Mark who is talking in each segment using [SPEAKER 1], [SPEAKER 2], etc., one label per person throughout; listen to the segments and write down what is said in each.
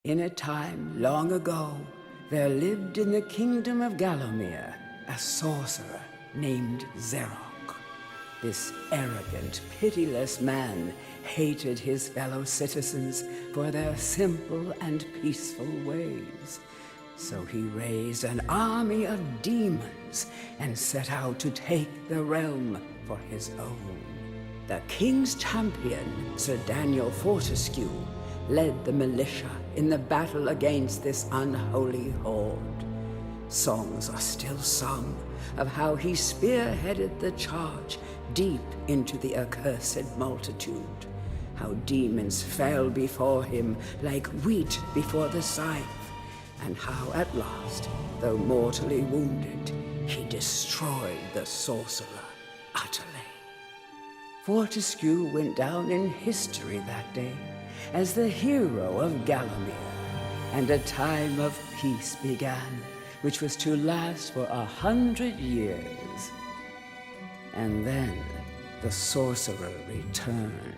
[SPEAKER 1] In a time long ago, there lived in the kingdom of Gallowmere a sorcerer named Zerok. This arrogant, pitiless man hated his fellow citizens for their simple and peaceful ways. So he raised an army of demons and set out to take the realm for his own. The king's champion, Sir Daniel Fortescue, led the militia in the battle against this unholy horde. Songs are still sung of how he spearheaded the charge deep into the accursed multitude, how demons fell before him like wheat before the scythe, and how at last, though mortally wounded, he destroyed the sorcerer utterly. Fortescue went down in history that day as the hero of Gallowmere, and a time of peace began, which was to last for 100 years. And then the sorcerer returned.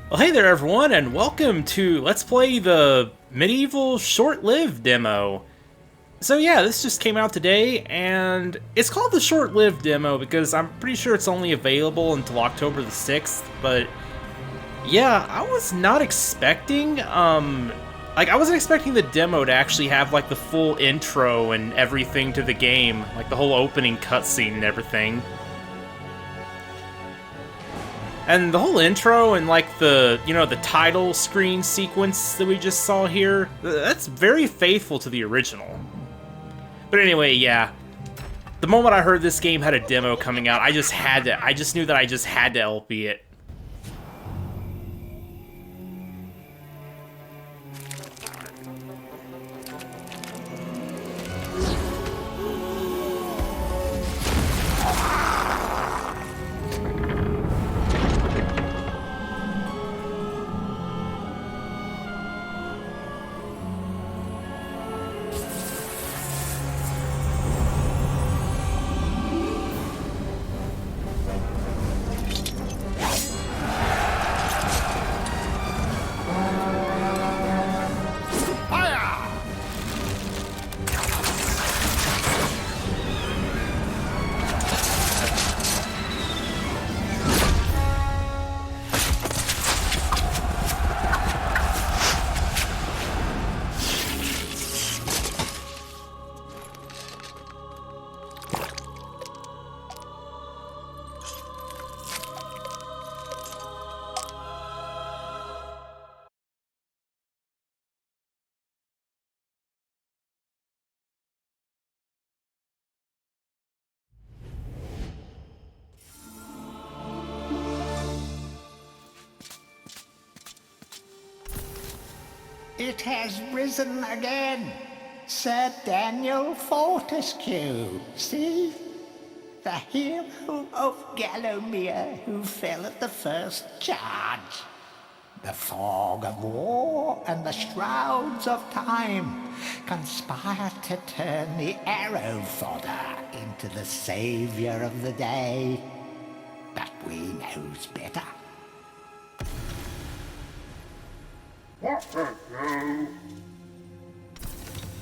[SPEAKER 2] Well, hey there everyone, and welcome to Let's Play the MediEvil Short-Lived demo. So yeah, this just came out today, and it's called the Short-Lived demo because I'm pretty sure it's only available until October the 6th, but yeah, I was not expecting, I wasn't expecting the demo to actually have, like, the full intro and everything to the game, like the whole opening cutscene and everything. And the whole intro and, like, the title screen sequence that we just saw here, that's very faithful to the original. But anyway, yeah. The moment I heard this game had a demo coming out, I just knew that I just had to LP it.
[SPEAKER 3] It has risen again. Sir Daniel Fortescue, see? The hero of Gallowmere who fell at the first charge. The fog of war and the shrouds of time conspire to turn the arrow fodder into the saviour of the day. But we knows better.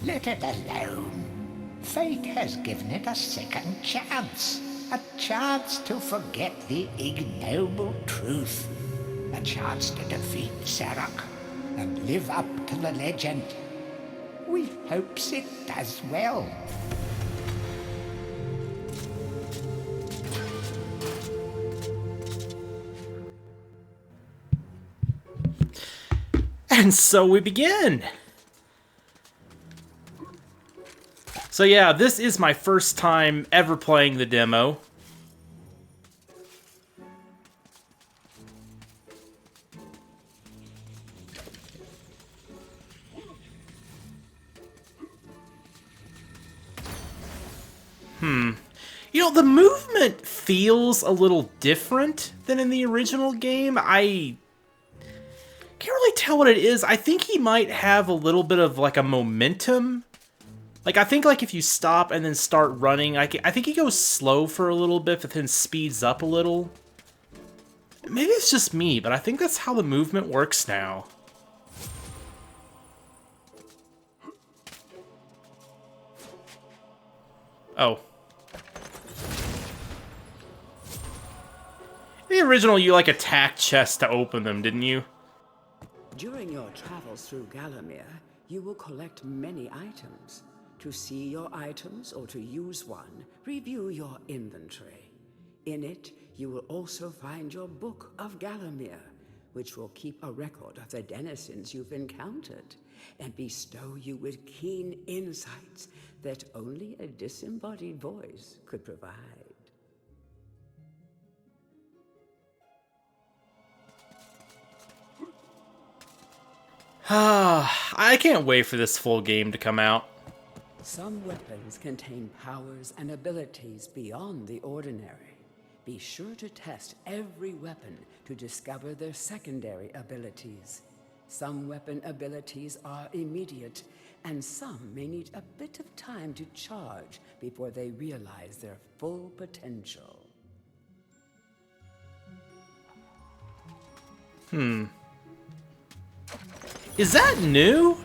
[SPEAKER 3] Let it alone. Fate has given it a second chance. A chance to forget the ignoble truth. A chance to defeat Zarok and live up to the legend. We hopes it does well.
[SPEAKER 2] And so we begin! So yeah, this is my first time ever playing the demo. You know, the movement feels a little different than in the original game. I can't really tell what it is. I think he might have a little bit of, like, a momentum. Like, I think, like, if you stop and then start running, I think he goes slow for a little bit, but then speeds up a little. Maybe it's just me, but I think that's how the movement works now. Oh. In the original, you, like, attack chests to open them, didn't you?
[SPEAKER 1] During your travels through Gallowmere, you will collect many items. To see your items or to use one, review your inventory. In it, you will also find your Book of Gallowmere, which will keep a record of the denizens you've encountered and bestow you with keen insights that only a disembodied voice could provide.
[SPEAKER 2] I can't wait for this full game to come out.
[SPEAKER 1] Some weapons contain powers and abilities beyond the ordinary. Be sure to test every weapon to discover their secondary abilities. Some weapon abilities are immediate, and some may need a bit of time to charge before they realize their full potential.
[SPEAKER 2] Is that new?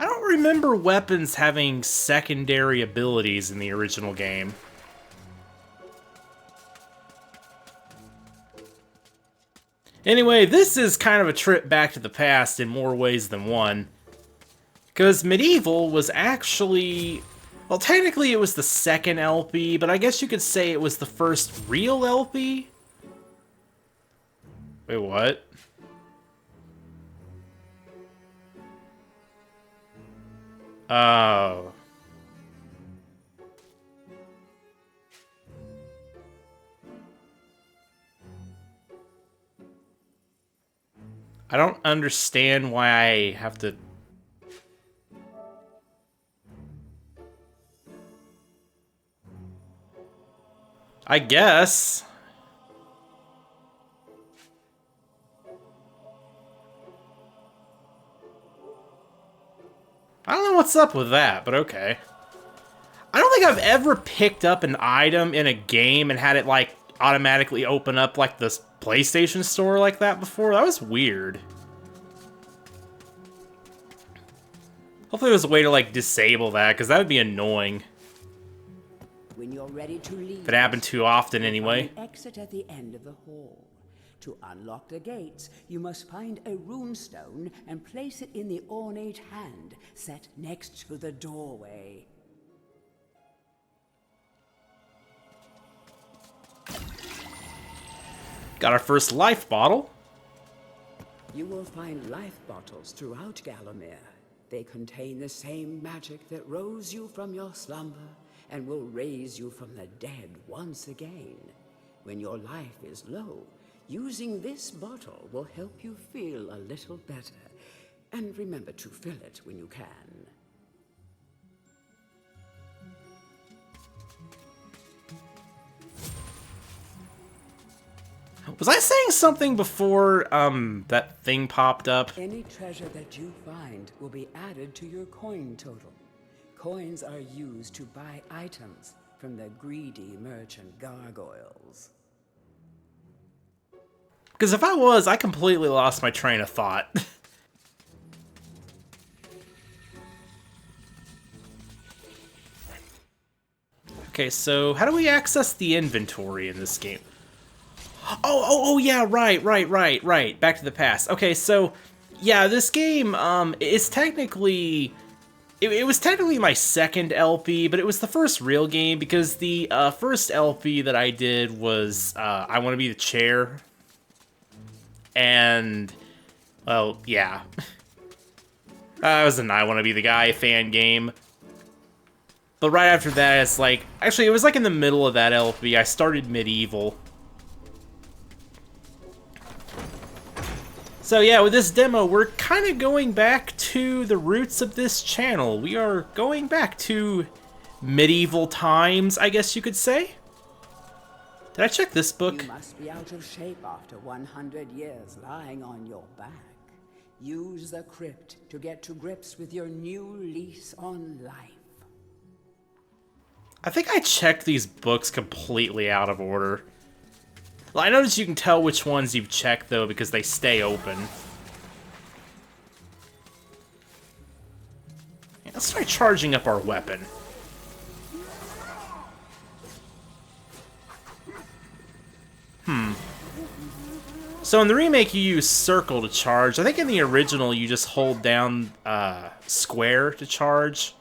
[SPEAKER 2] I don't remember weapons having secondary abilities in the original game. Anyway, this is kind of a trip back to the past in more ways than one. Because MediEvil was actually... Well, technically it was the second LP, but I guess you could say it was the first real LP? Wait, what? Oh. I don't understand why I have to... I guess. I don't know what's up with that, but okay. I don't think I've ever picked up an item in a game and had it, like, automatically open up, like, the PlayStation Store like that before. That was weird. Hopefully there's a way to, like, disable that, because that would be annoying.
[SPEAKER 1] When you're ready to leave,
[SPEAKER 2] If it happened too often,
[SPEAKER 1] you'll
[SPEAKER 2] anyway.
[SPEAKER 1] find an exit at the end of the hall. To unlock the gates, you must find a runestone and place it in the ornate hand set next to the doorway.
[SPEAKER 2] Got our first life bottle.
[SPEAKER 1] You will find life bottles throughout Gallowmere. They contain the same magic that rose you from your slumber and will raise you from the dead once again. When your life is low, using this bottle will help you feel a little better. And remember to fill it when you can.
[SPEAKER 2] Was I saying something before that thing popped up?
[SPEAKER 1] Any treasure that you find will be added to your coin total. Coins are used to buy items from the greedy merchant gargoyles.
[SPEAKER 2] Because if I completely lost my train of thought. Okay, so how do we access the inventory in this game? Oh, yeah, right. Back to the past. Okay, so, yeah, this game, is technically... It was technically my second LP, but it was the first real game, because the first LP that I did was I Want to Be the Chair. And, well, yeah. That was an I Want to Be the Guy fan game. But right after that, it's like... Actually, it was like in the middle of that LP, I started MediEvil. So yeah, with this demo, we're kind of going back to the roots of this channel. We are going back to medieval times, I guess you could say. Did I check this book?
[SPEAKER 1] You must be out of shape after 100 years lying on your back. Use the crypt to get to grips with your new lease on life.
[SPEAKER 2] I think I checked these books completely out of order. Well, I noticed you can tell which ones you've checked, though, because they stay open. Yeah, let's try charging up our weapon. So in the remake, you use circle to charge. I think in the original, you just hold down square to charge.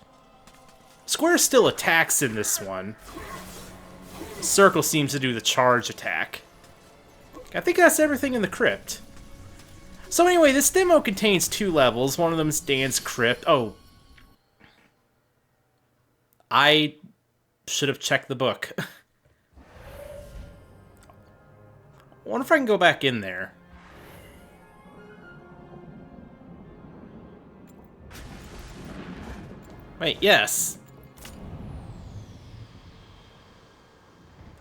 [SPEAKER 2] Square still attacks in this one. Circle seems to do the charge attack. I think that's everything in the crypt. So anyway, this demo contains 2 levels. One of them is Dan's Crypt. Oh. I should have checked the book. I wonder if I can go back in there. Wait, yes.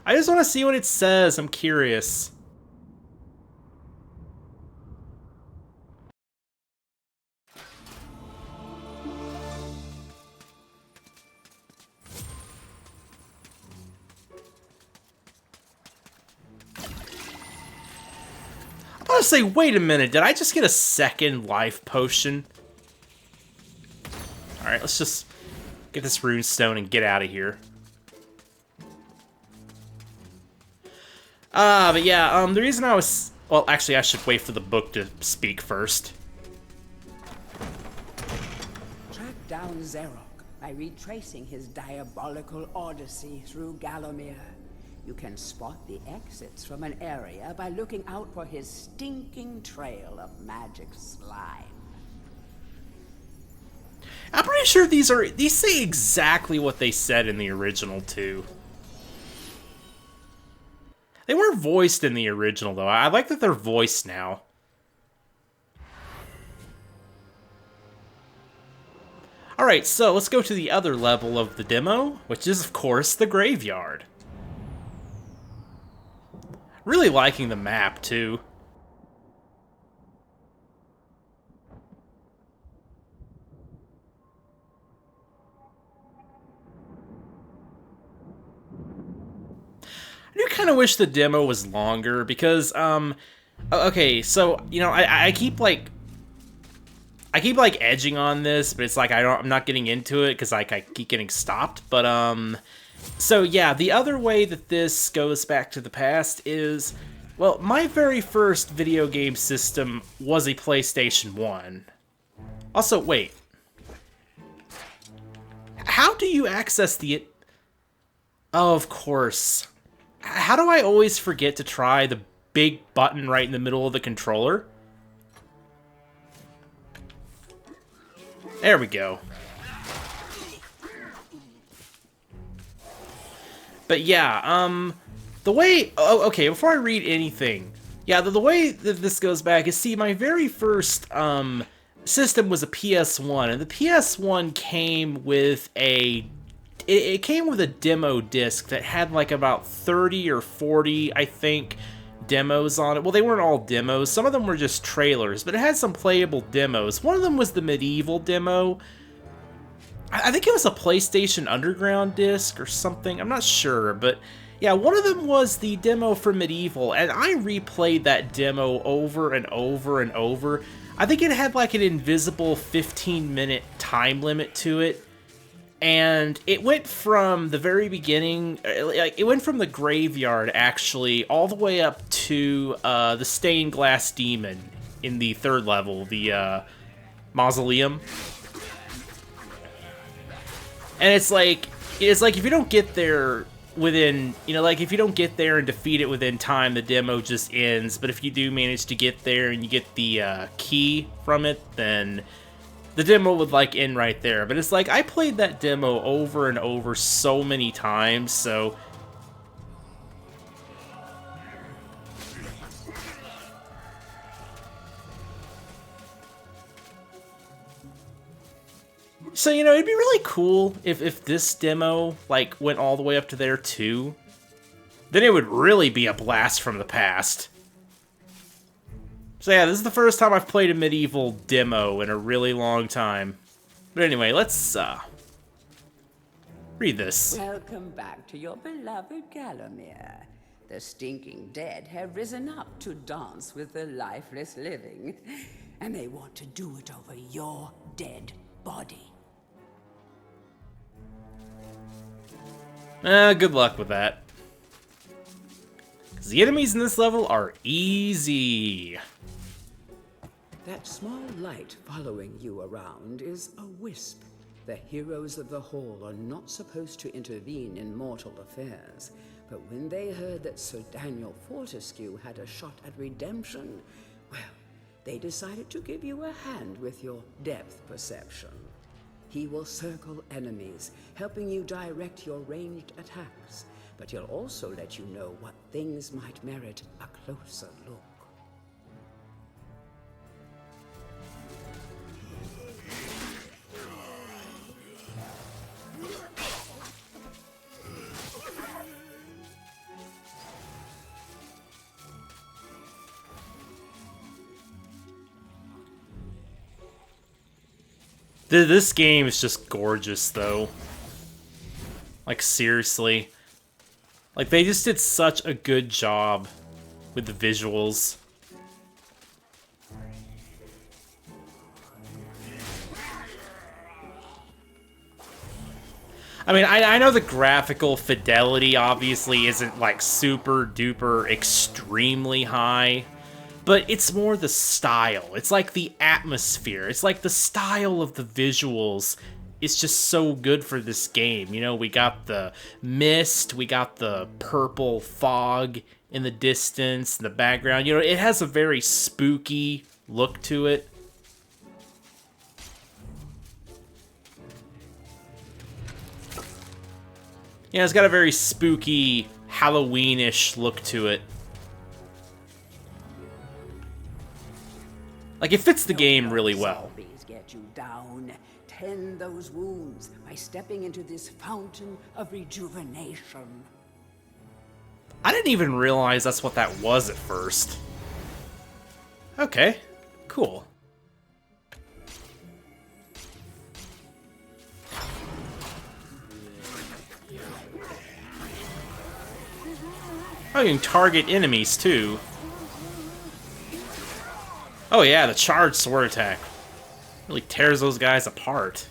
[SPEAKER 2] I just want to see what it says. I'm curious. want to say, wait a minute, did I just get a second life potion? Alright, let's just get this rune stone and get out of here. But yeah, the reason I was... Well, actually, I should wait for the book to speak first.
[SPEAKER 1] Track down Xerok by retracing his diabolical odyssey through Gallowmere. You can spot the exits from an area by looking out for his stinking trail of magic slime.
[SPEAKER 2] I'm pretty sure these say exactly what they said in the original, too. They weren't voiced in the original, though. I like that they're voiced now. Alright, so let's go to the other level of the demo, which is, of course, the graveyard. Really liking the map, too. I do kind of wish the demo was longer, because, okay, so, you know, I keep, like, edging on this, but it's like, I'm not getting into it, because, like, I keep getting stopped, but, so, yeah, the other way that this goes back to the past is, well, my very first video game system was a PlayStation 1. Also, wait. How do you access the... Oh, of course. How do I always forget to try the big button right in the middle of the controller? There we go. But yeah, the way... Oh, okay, before I read anything. Yeah, the way that this goes back is, see, my very first system was a PS1, and the PS1 came with a... It came with a demo disc that had like about 30 or 40, I think, demos on it. Well, they weren't all demos. Some of them were just trailers, but it had some playable demos. One of them was the MediEvil demo. I think it was a PlayStation Underground disc or something. I'm not sure, but yeah, one of them was the demo for MediEvil, and I replayed that demo over and over and over. I think it had like an invisible 15-minute time limit to it. And it went from the very beginning, like it went from the graveyard, actually, all the way up to the stained glass demon in the third level, the mausoleum. And it's like if you don't get there within, you know, like if you don't get there and defeat it within time, the demo just ends. But if you do manage to get there and you get the key from it, then the demo would, like, end right there. But it's like, I played that demo over and over so many times, so... So, you know, it'd be really cool if this demo, like, went all the way up to there, too. Then it would really be a blast from the past. So yeah, this is the first time I've played a MediEvil demo in a really long time. But anyway, let's read this.
[SPEAKER 1] Welcome back to your beloved Gallowmere. The stinking dead have risen up to dance with the lifeless living, and they want to do it over your dead body.
[SPEAKER 2] Good luck with that. 'Cause the enemies in this level are easy.
[SPEAKER 1] That small light following you around is a wisp. The heroes of the Hall are not supposed to intervene in mortal affairs, but when they heard that Sir Daniel Fortescue had a shot at redemption, well, they decided to give you a hand with your depth perception. He will circle enemies, helping you direct your ranged attacks, but he'll also let you know what things might merit a closer look.
[SPEAKER 2] This game is just gorgeous, though. Like, seriously. Like, they just did such a good job with the visuals. I mean, I know the graphical fidelity obviously isn't like super duper extremely high, but it's more the style. It's like the atmosphere. It's like the style of the visuals is just so good for this game. You know, we got the mist, we got the purple fog in the distance, in the background. You know, it has a very spooky look to it. Yeah, it's got a very spooky, Halloween-ish look to it. Like, it fits the game really well.
[SPEAKER 1] Zombies get you down. Tend those wounds by stepping into this fountain of rejuvenation.
[SPEAKER 2] I didn't even realize that's what that was at first. Okay, cool. Oh, you can target enemies, too. Oh yeah, the charged sword attack really tears those guys apart.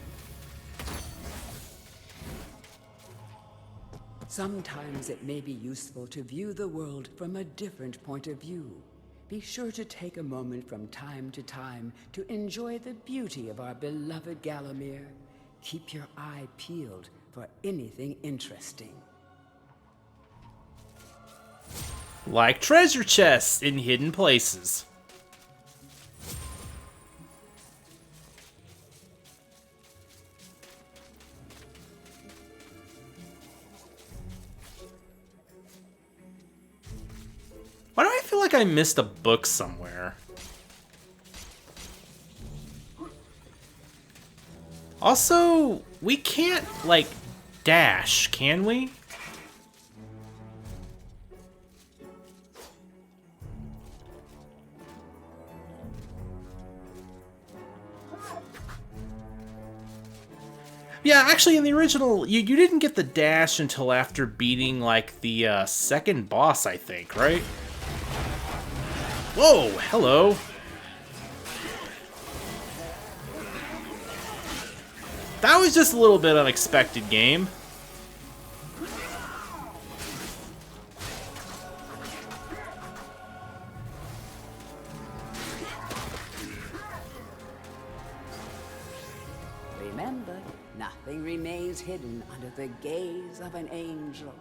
[SPEAKER 1] Sometimes it may be useful to view the world from a different point of view. Be sure to take a moment from time to time to enjoy the beauty of our beloved Gallowmere. Keep your eye peeled for anything interesting.
[SPEAKER 2] Like treasure chests in hidden places. Why do I feel like I missed a book somewhere? Also, we can't, like, dash, can we? Yeah, actually, in the original, you didn't get the dash until after beating, like, the second boss, I think, right? Whoa, hello. That was just a little bit unexpected, game.
[SPEAKER 1] Remember, nothing remains hidden under the gaze of an angel.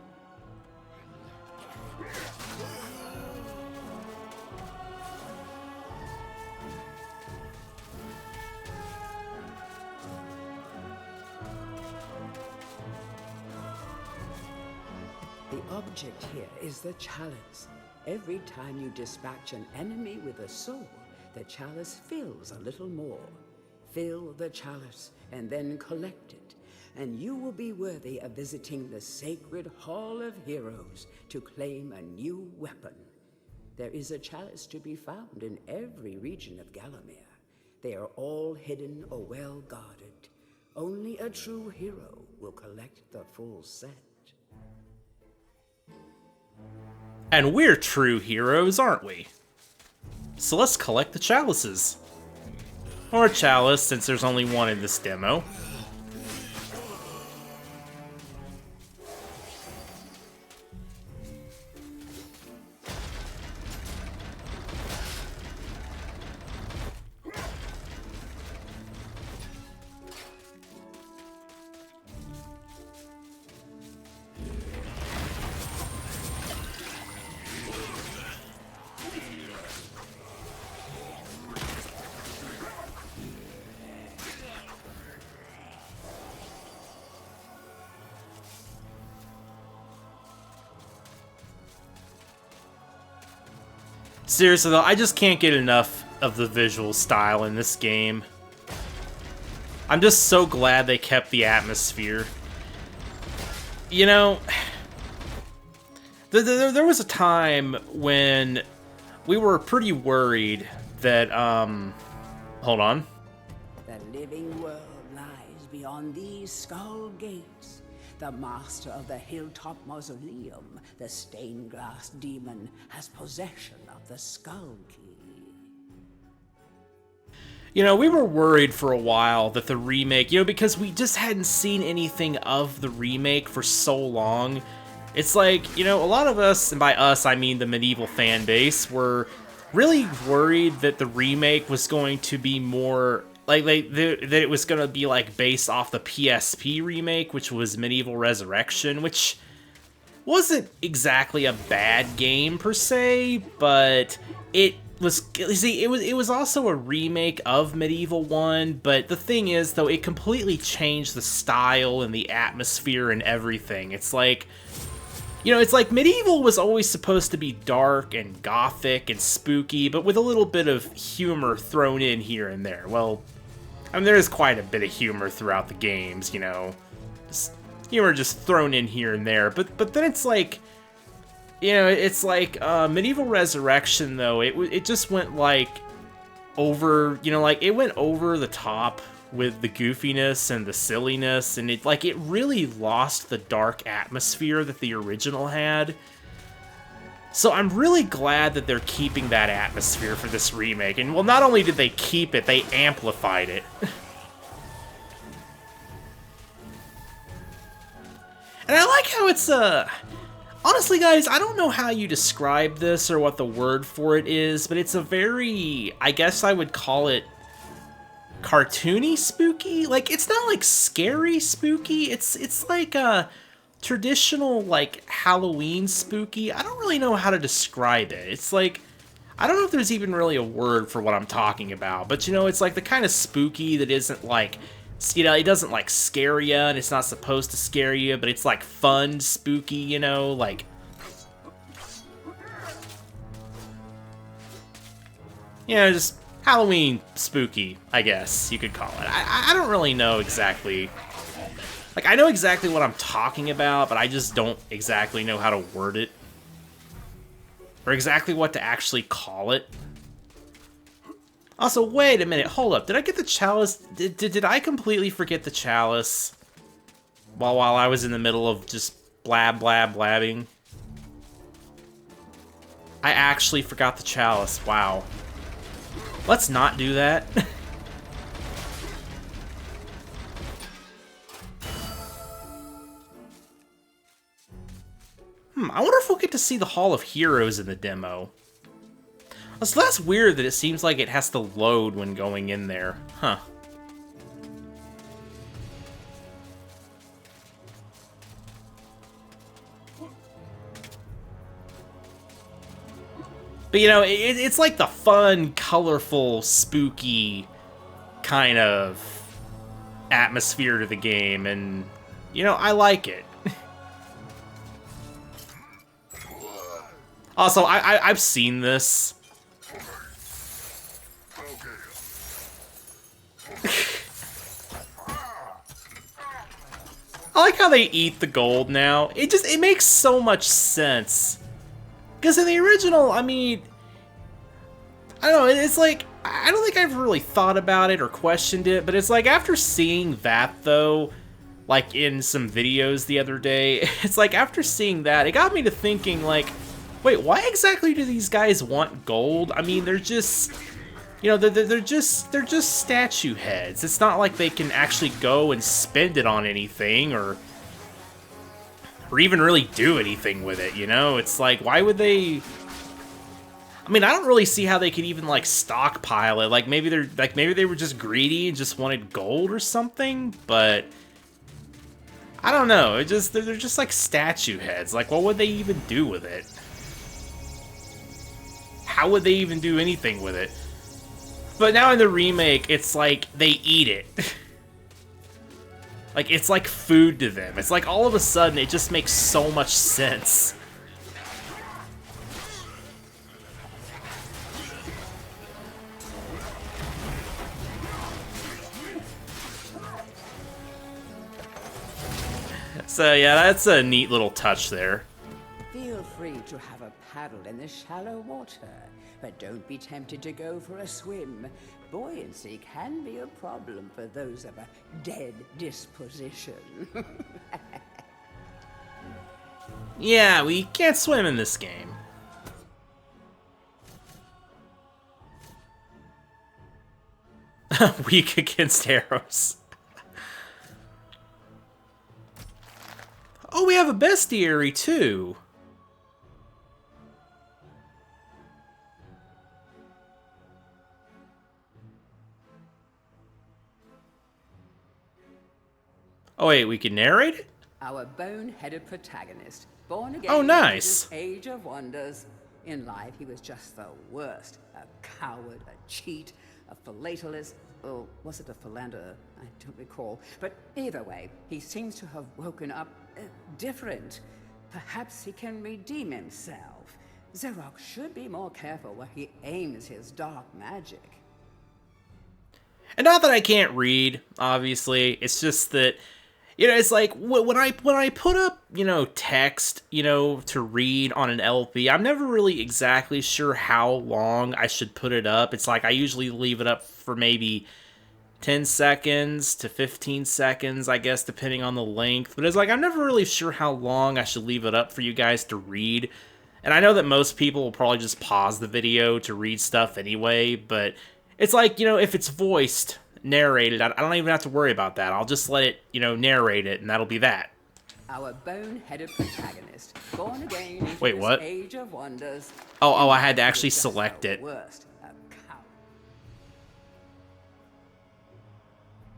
[SPEAKER 1] The object here is the chalice. Every time you dispatch an enemy with a sword, the chalice fills a little more. Fill the chalice and then collect it, and you will be worthy of visiting the sacred Hall of Heroes to claim a new weapon. There is a chalice to be found in every region of Gallowmere. They are all hidden or well guarded. Only a true hero will collect the full set.
[SPEAKER 2] And we're true heroes, aren't we? So let's collect the chalices. Or a chalice, since there's only one in this demo. Seriously though, I just can't get enough of the visual style in this game. I'm just so glad they kept the atmosphere. You know, there was a time when we were pretty worried that, hold on.
[SPEAKER 1] The living world lies beyond these skull gates. The master of the Hilltop Mausoleum, the stained glass demon, has possession of the skull key.
[SPEAKER 2] You know, we were worried for a while that the remake, you know, because we just hadn't seen anything of the remake for so long. It's like, you know, a lot of us, and by us I mean the MediEvil fan base, were really worried that the remake was going to be more like that it was going to be like based off the PSP remake, which was MediEvil Resurrection, which wasn't exactly a bad game per se, but it was also a remake of MediEvil 1, but the thing is though, it completely changed the style and the atmosphere and everything. It's like, you know, it's like MediEvil was always supposed to be dark and gothic and spooky, but with a little bit of humor thrown in here and there. Well, I mean, there is quite a bit of humor throughout the games, you know. Humor just thrown in here and there. But then it's like, you know, it's like MediEvil Resurrection, though. It just went, like, over, you know, like, it went over the top with the goofiness and the silliness, and it really lost the dark atmosphere that the original had. So I'm really glad that they're keeping that atmosphere for this remake. And, well, not only did they keep it, they amplified it. And I like how it's, honestly, guys, I don't know how you describe this or what the word for it is, but it's a very, I guess I would call it cartoony spooky. Like, it's not like scary spooky. It's like a traditional, like, Halloween spooky. I don't really know how to describe it. It's like, I don't know if there's even really a word for what I'm talking about, but, you know, it's like the kind of spooky that isn't like, you know, it doesn't like scare you, and it's not supposed to scare you, but it's like fun spooky, you know, like, you know, just Halloween spooky, I guess you could call it. I don't really know exactly. Like, I know exactly what I'm talking about, but I just don't exactly know how to word it. Or exactly what to actually call it. Also, wait a minute, hold up. Did I get the chalice? Did I completely forget the chalice? While I was in the middle of just blabbing? I actually forgot the chalice, wow. Let's not do that. I wonder if we'll get to see the Hall of Heroes in the demo. So that's weird that it seems like it has to load when going in there. Huh. But, you know, it's like the fun, colorful, spooky kind of atmosphere to the game, and, you know, I like it. Also, I've seen this. I like how they eat the gold now. It makes so much sense. Because in the original, I mean, I don't know, it's like, I don't think I've really thought about it or questioned it, but it's like, after seeing that, though, like in some videos the other day, it's like, after seeing that, it got me to thinking, like, wait, why exactly do these guys want gold? I mean, they're just, you know, they're just statue heads. It's not like they can actually go and spend it on anything or even really do anything with it, you know? It's like, why would they? I mean, I don't really see how they could even like stockpile it. Like maybe they were just greedy and just wanted gold or something, but I don't know. They're just like statue heads. Like, what would they even do with it? How would they even do anything with it? But now in the remake, it's like they eat it. Like, it's like food to them. It's like all of a sudden, it just makes so much sense. So yeah, that's a neat little touch there.
[SPEAKER 1] Feel free to have a paddle in the shallow water, but don't be tempted to go for a swim. Buoyancy can be a problem for those of a dead disposition.
[SPEAKER 2] Yeah, we can't swim in this game. Weak against arrows. Oh, we have a bestiary too. Oh wait, we can narrate it?
[SPEAKER 1] Our bone-headed protagonist, born again
[SPEAKER 2] Oh, nice.
[SPEAKER 1] in this age of wonders. In life, he was just the worst. A coward, a cheat, a philatelist, or was it a philanderer? I don't recall. But either way, he seems to have woken up different. Perhaps he can redeem himself. Xerox should be more careful where he aims his dark magic.
[SPEAKER 2] And not that I can't read, obviously. It's just that, you know, it's like when I put up, you know, text, you know, to read on an LP, I'm never really exactly sure how long I should put it up. It's like I usually leave it up for maybe 10 seconds to 15 seconds, I guess, depending on the length. But it's like I'm never really sure how long I should leave it up for you guys to read. And I know that most people will probably just pause the video to read stuff anyway, but it's like, you know, if it's voiced, narrated, I don't even have to worry about that. I'll just let it, you know, narrate it, and that'll be that.
[SPEAKER 1] Our bone-headed protagonist, born again into
[SPEAKER 2] Wait,
[SPEAKER 1] this
[SPEAKER 2] what?
[SPEAKER 1] age of wonders.
[SPEAKER 2] Oh, I had to
[SPEAKER 1] He
[SPEAKER 2] actually
[SPEAKER 1] was just
[SPEAKER 2] select
[SPEAKER 1] the
[SPEAKER 2] it.
[SPEAKER 1] worst, a coward.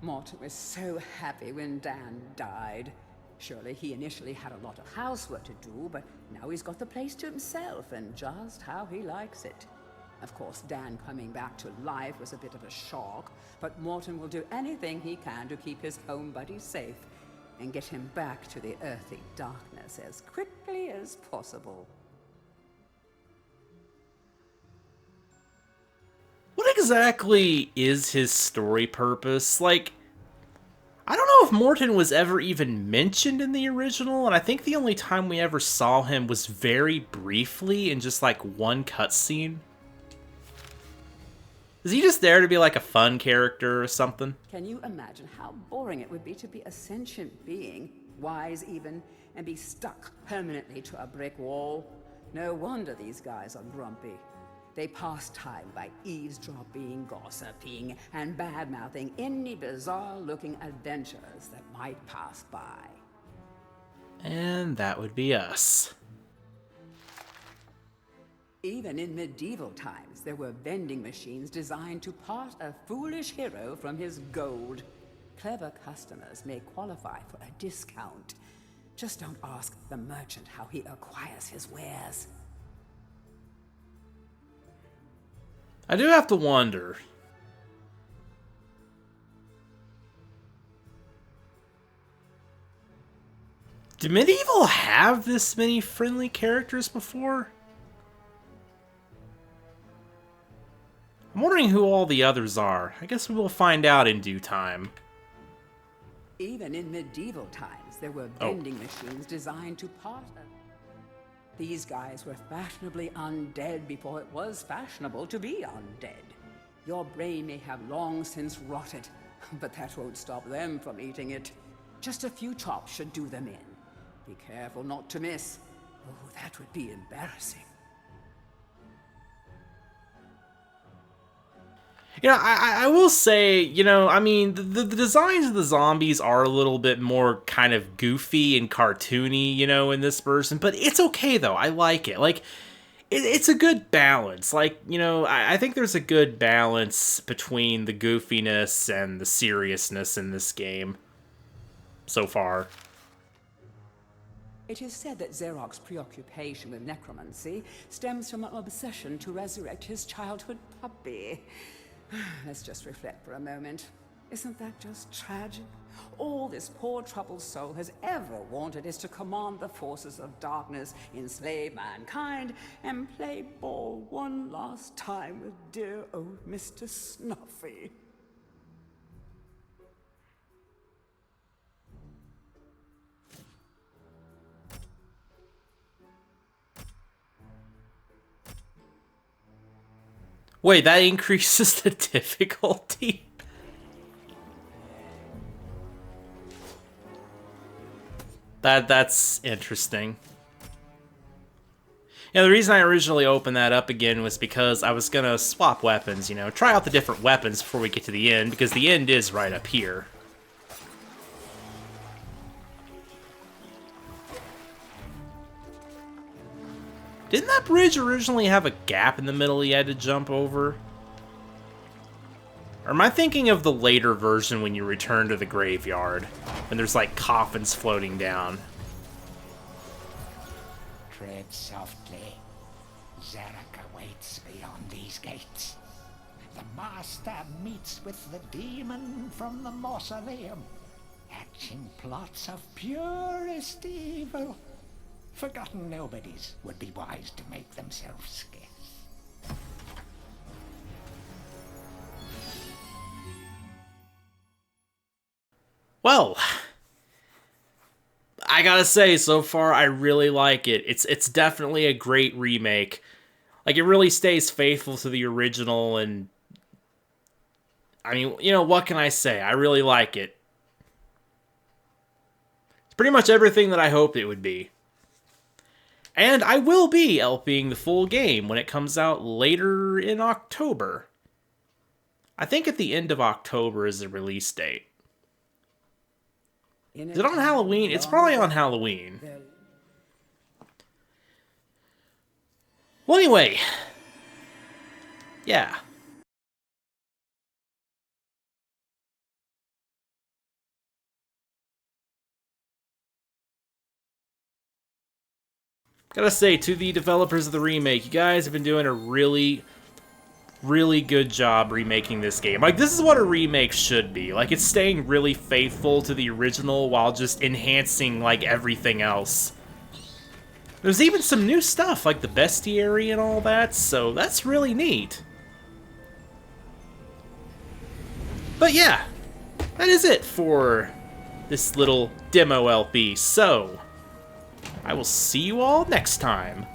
[SPEAKER 1] Morton was so happy when Dan died. Surely he initially had a lot of housework to do, but now he's got the place to himself and just how he likes it. Of course, Dan coming back to life was a bit of a shock, but Morton will do anything he can to keep his home buddy safe and get him back to the earthly darkness as quickly as possible.
[SPEAKER 2] What exactly is his story purpose? Like, I don't know if Morton was ever even mentioned in the original, and I think the only time we ever saw him was very briefly in just like one cutscene. Is he just there to be like a fun character or something?
[SPEAKER 1] Can you imagine how boring it would be to be a sentient being, wise even, and be stuck permanently to a brick wall? No wonder these guys are grumpy. They pass time by eavesdropping, gossiping, and bad-mouthing any bizarre-looking adventurers that might pass by.
[SPEAKER 2] And that would be us.
[SPEAKER 1] Even in medieval times, there were vending machines designed to part a foolish hero from his gold. Clever customers may qualify for a discount. Just don't ask the merchant how he acquires his wares.
[SPEAKER 2] I do have to wonder. Did MediEvil have this many friendly characters before? I'm wondering who all the others are. I guess we will find out in due time.
[SPEAKER 1] Even in medieval times, there were vending machines designed to part a... These guys were fashionably undead before it was fashionable to be undead. Your brain may have long since rotted, but that won't stop them from eating it. Just a few chops should do them in. Be careful not to miss. Oh, that would be embarrassing.
[SPEAKER 2] You know, I will say, you know, I mean, the designs of the zombies are a little bit more kind of goofy and cartoony, you know, in this version, but it's okay, though. I like it. Like, it's a good balance. Like, you know, I think there's a good balance between the goofiness and the seriousness in this game so far.
[SPEAKER 1] It is said that Xerox's preoccupation with necromancy stems from an obsession to resurrect his childhood puppy. Let's just reflect for a moment. Isn't that just tragic? All this poor troubled soul has ever wanted is to command the forces of darkness, enslave mankind, and play ball one last time with dear old Mr. Snuffy.
[SPEAKER 2] Wait, that increases the difficulty? That's interesting. Yeah, the reason I originally opened that up again was because I was gonna swap weapons, you know, try out the different weapons before we get to the end, because the end is right up here. Didn't that bridge originally have a gap in the middle you had to jump over? Or am I thinking of the later version when you return to the graveyard? When there's like coffins floating down?
[SPEAKER 3] Tread softly. Zarek awaits beyond these gates. The master meets with the demon from the mausoleum, hatching plots of purest evil. Forgotten nobodies would be wise to make themselves scarce.
[SPEAKER 2] Well, I gotta say, so far I really like it. It's definitely a great remake. Like, it really stays faithful to the original, and I mean, you know, what can I say? I really like it. It's pretty much everything that I hoped it would be. And I will be LPing the full game when it comes out later in October. I think at the end of October is the release date. Is it on Halloween? It's probably on Halloween. Well, anyway. Yeah. Gotta say, to the developers of the remake, you guys have been doing a really good job remaking this game. Like, this is what a remake should be. Like, it's staying really faithful to the original while just enhancing, like, everything else. There's even some new stuff, like the bestiary and all that, so that's really neat. But yeah, that is it for this little demo LP, so I will see you all next time.